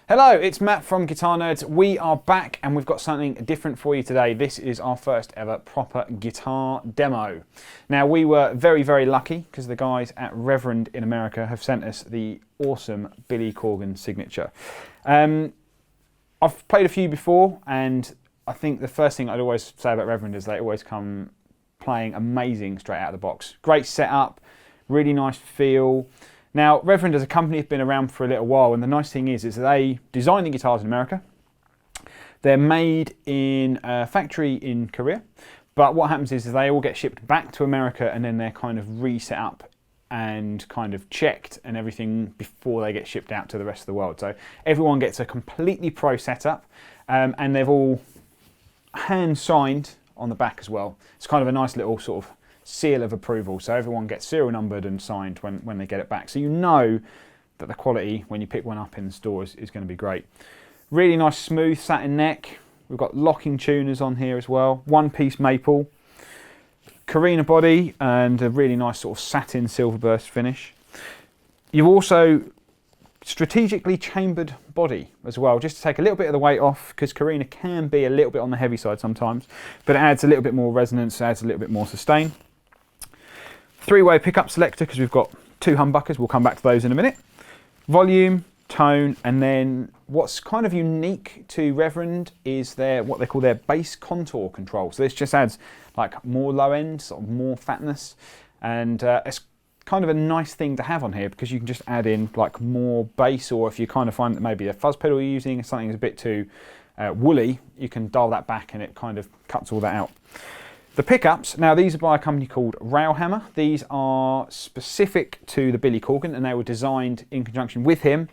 Hello, it's Matt from Guitar Nerds. We are back and we've got something different for you today. This is our first ever proper guitar demo. Now we were very, very lucky because the guys at Reverend in America have sent us the awesome Billy Corgan Signature. I've played a few before and I think the first thing I'd always say about Reverend is they always come playing amazing straight out of the box. Great setup, really nice feel. Now, Reverend as a company have been around for a little while, and the nice thing is they design the guitars in America. They're made in a factory in Korea, but what happens is they all get shipped back to America and then they're kind of reset up and kind of checked and everything before they get shipped out to the rest of the world. So everyone gets a completely pro setup, and they've all hand signed on the back as well. It's kind of a nice little sort of seal of approval, so everyone gets serial numbered and signed when they get it back, so you know that the quality when you pick one up in the stores is going to be great. Really nice smooth satin neck. We've got locking tuners on here as well, one-piece maple, carina body, and a really nice sort of satin silver burst finish. You've also strategically chambered body as well, just to take a little bit of the weight off, because carina can be a little bit on the heavy side sometimes, but it adds a little bit more resonance, adds a little bit more sustain. Three-way pickup selector, because we've got two humbuckers, we'll come back to those in a minute. Volume, tone, and then what's kind of unique to Reverend is what they call their bass contour control. So this just adds like more low end, sort of more fatness, and it's kind of a nice thing to have on here because you can just add in like more bass, or if you kind of find that maybe a fuzz pedal you're using something is a bit too woolly, you can dial that back and it kind of cuts all that out. The pickups, now these are by a company called Railhammer. These are specific to the Billy Corgan and they were designed in conjunction with him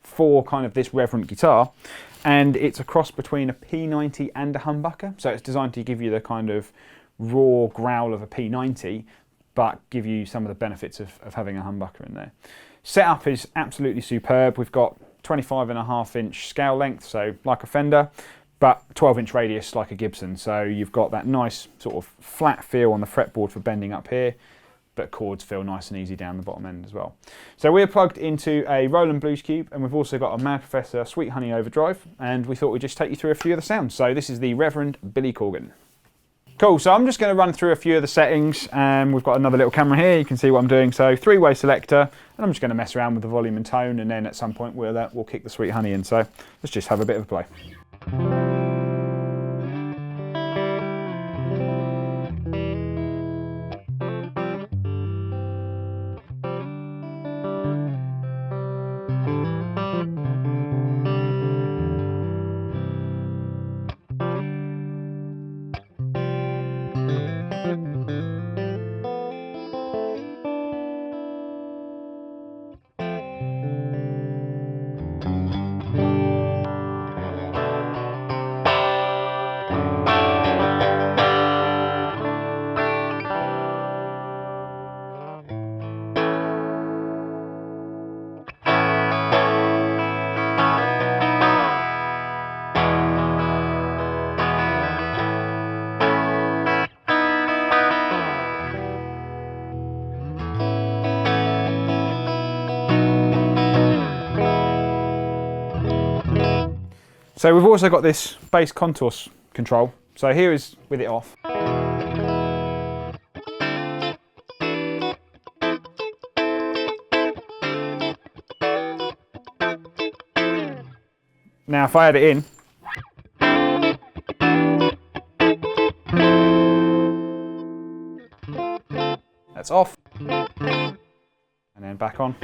for kind of this Reverend guitar. And it's a cross between a P90 and a humbucker. So it's designed to give you the kind of raw growl of a P90, but give you some of the benefits of having a humbucker in there. Setup is absolutely superb. We've got 25.5-inch scale length, so like a Fender, but 12-inch radius like a Gibson. So you've got that nice sort of flat feel on the fretboard for bending up here, but chords feel nice and easy down the bottom end as well. So we're plugged into a Roland Blues Cube, and we've also got a Mad Professor Sweet Honey Overdrive, and we thought we'd just take you through a few of the sounds. So this is the Reverend Billy Corgan. Cool, so I'm just going to run through a few of the settings, and we've got another little camera here, you can see what I'm doing. So three-way selector, and I'm just going to mess around with the volume and tone, and then at some point we'll kick the Sweet Honey in. So let's just have a bit of a play. So we've also got this bass contour control. So here is with it off. Now if I add it in, that's off, and then back on.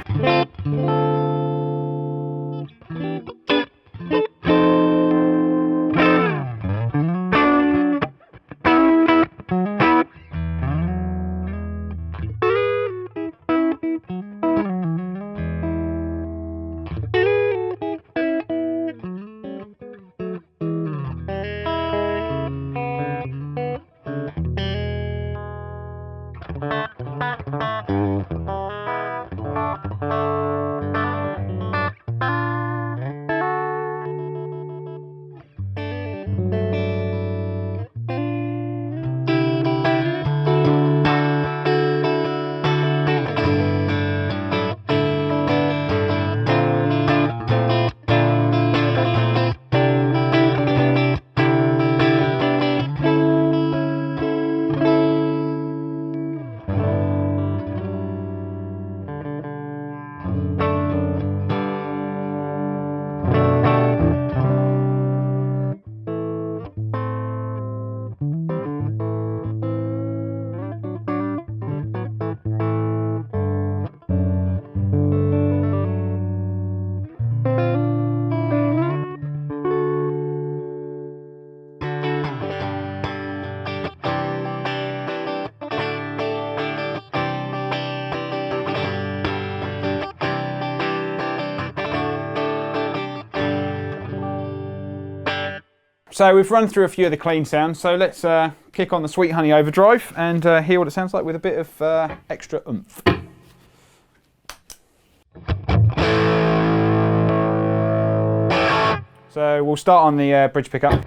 So we've run through a few of the clean sounds, so let's kick on the Sweet Honey Overdrive and hear what it sounds like with a bit of extra oomph. So we'll start on the bridge pickup.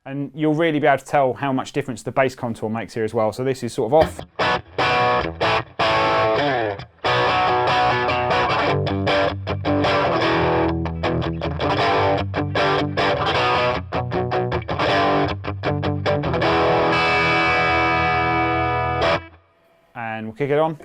And you'll really be able to tell how much difference the bass contour makes here as well. So this is sort of off. And we'll kick it on.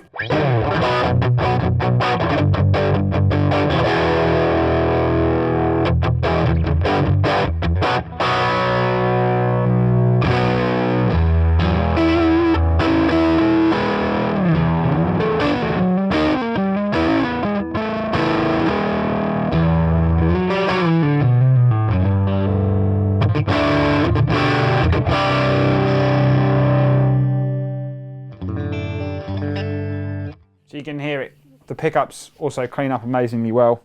So you can hear it. The pickups also clean up amazingly well.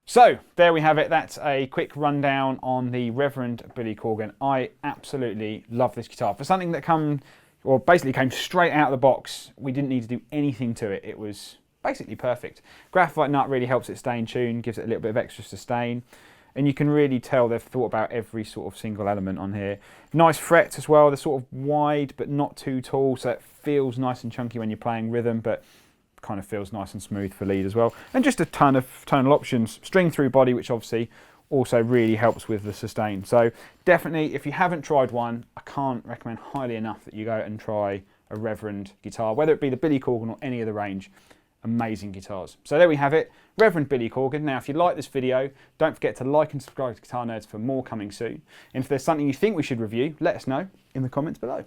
So there we have it. That's a quick rundown on the Reverend Billy Corgan. I absolutely love this guitar. For something that basically came straight out of the box, we didn't need to do anything to it. It was basically perfect. Graphite nut really helps it stay in tune, gives it a little bit of extra sustain. And you can really tell they've thought about every sort of single element on here. Nice frets as well. They're sort of wide but not too tall, so it feels nice and chunky when you're playing rhythm, but kind of feels nice and smooth for lead as well. And just a ton of tonal options. String through body, which obviously also really helps with the sustain. So definitely, if you haven't tried one, I can't recommend highly enough that you go and try a Reverend guitar, whether it be the Billy Corgan or any of the range. Amazing guitars. So there we have it, Reverend Billy Corgan. Now if you like this video, don't forget to like and subscribe to Guitar Nerds for more coming soon. And if there's something you think we should review, let us know in the comments below.